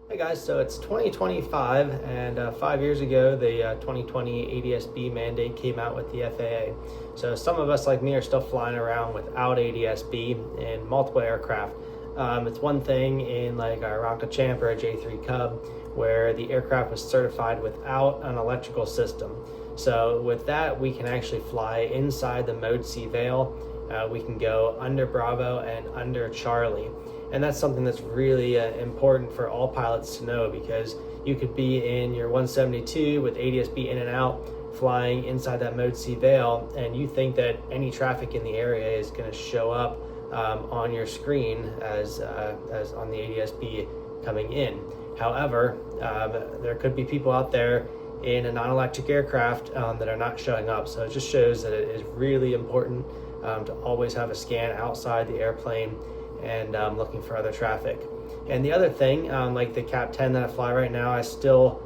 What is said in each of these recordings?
Hey guys, so it's 2025 and 5 years ago the 2020 ADSB mandate came out with the FAA. So some of us like me are still flying around without ADSB in multiple aircraft. It's one thing in like a Rocket Champ or a J3 Cub where the aircraft was certified without an electrical system. So with that, we can actually fly inside the Mode C veil. We can go under Bravo and under Charlie. And that's something that's really important for all pilots to know, because you could be in your 172 with ADSB in and out, flying inside that Mode C veil, and you think that any traffic in the area is going to show up on your screen as on the ADSB coming in. However, there could be people out there in a non-electric aircraft that are not showing up. So it just shows that it is really important to always have a scan outside the airplane and looking for other traffic. And the other thing, like the Cap 10 that I fly right now, I still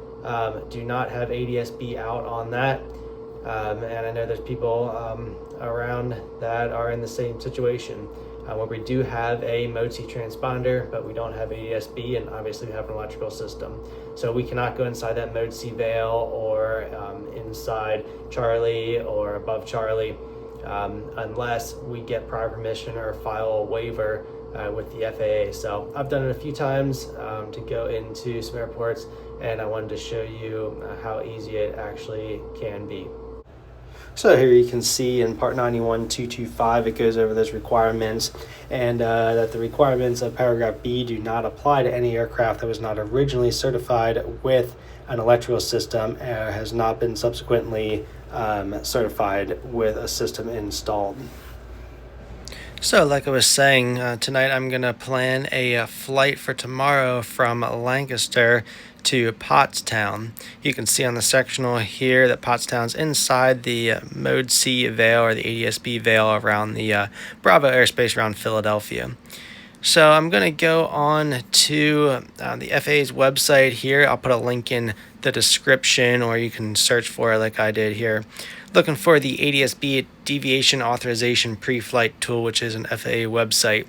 do not have ADSB out on that. And I know there's people around that are in the same situation where we do have a Mode C transponder, but we don't have ADSB, and obviously we have an electrical system. So we cannot go inside that Mode C veil or inside Charlie or above Charlie unless we get prior permission or file a waiver with the FAA. So I've done it a few times to go into some airports, and I wanted to show you how easy it actually can be. So here you can see in Part 91.225 it goes over those requirements, and that the requirements of paragraph B do not apply to any aircraft that was not originally certified with an electrical system or has not been subsequently certified with a system installed. So like I was saying, tonight I'm going to plan a flight for tomorrow from Lancaster to Pottstown. You can see on the sectional here that Pottstown's inside the Mode C veil or the ADSB veil around the Bravo airspace around Philadelphia. So I'm going to go on to the FAA's website here. I'll put a link in the description, or you can search for it like I did here. Looking for the ADSB Deviation Authorization Pre-Flight Tool, which is an FAA website.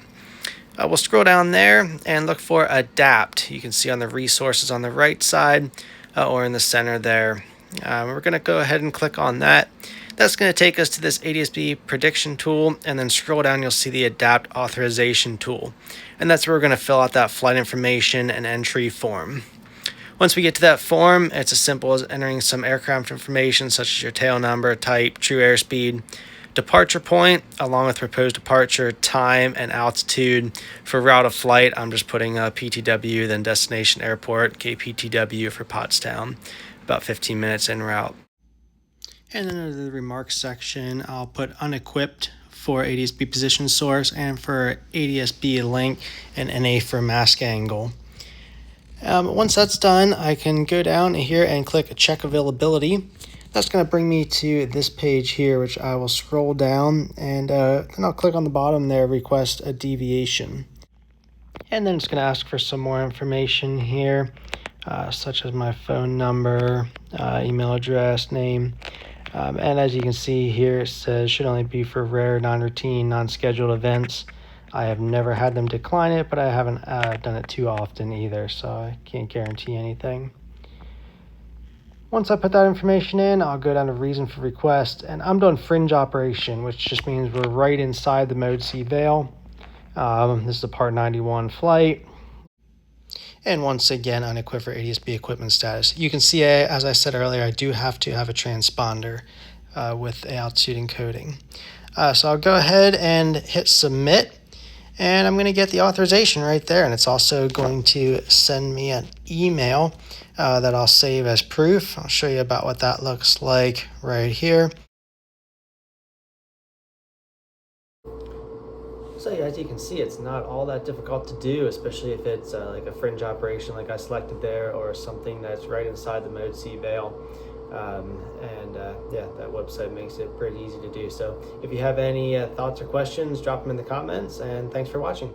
We'll scroll down there and look for Adapt. You can see on the resources on the right side or in the center there. We're going to go ahead and click on that. That's going to take us to this ADSB prediction tool, and then scroll down, you'll see the Adapt Authorization tool. And that's where we're going to fill out that flight information and entry form. Once we get to that form, it's as simple as entering some aircraft information such as your tail number, type, true airspeed, departure point, along with proposed departure, time, and altitude. For route of flight, I'm just putting PTW, then destination airport, KPTW for Pottstown, about 15 minutes en route. And then under the remarks section, I'll put unequipped for ADSB position source, and for ADSB link, and NA for mask angle. Once that's done, I can go down here and click check availability. That's going to bring me to this page here, which I will scroll down, and then I'll click on the bottom there, request a deviation. And then it's going to ask for some more information here, such as my phone number, email address, name. And as you can see here, it says should only be for rare, non-routine, non-scheduled events. I have never had them decline it, but I haven't done it too often either, so I can't guarantee anything. Once I put that information in, I'll go down to reason for request, and I'm doing fringe operation, which just means we're right inside the Mode C veil. This is a Part 91 flight. And once again, unequipped for ADSB equipment status. You can see, as I said earlier, I do have to have a transponder with altitude encoding. So I'll go ahead and hit submit, and I'm going to get the authorization right there. And it's also going to send me an email that I'll save as proof. I'll show you about what that looks like right here. So as you can see, it's not all that difficult to do, especially if it's like a fringe operation like I selected there, or something that's right inside the Mode C veil. Yeah, that website makes it pretty easy to do. So if you have any thoughts or questions, drop them in the comments, and thanks for watching.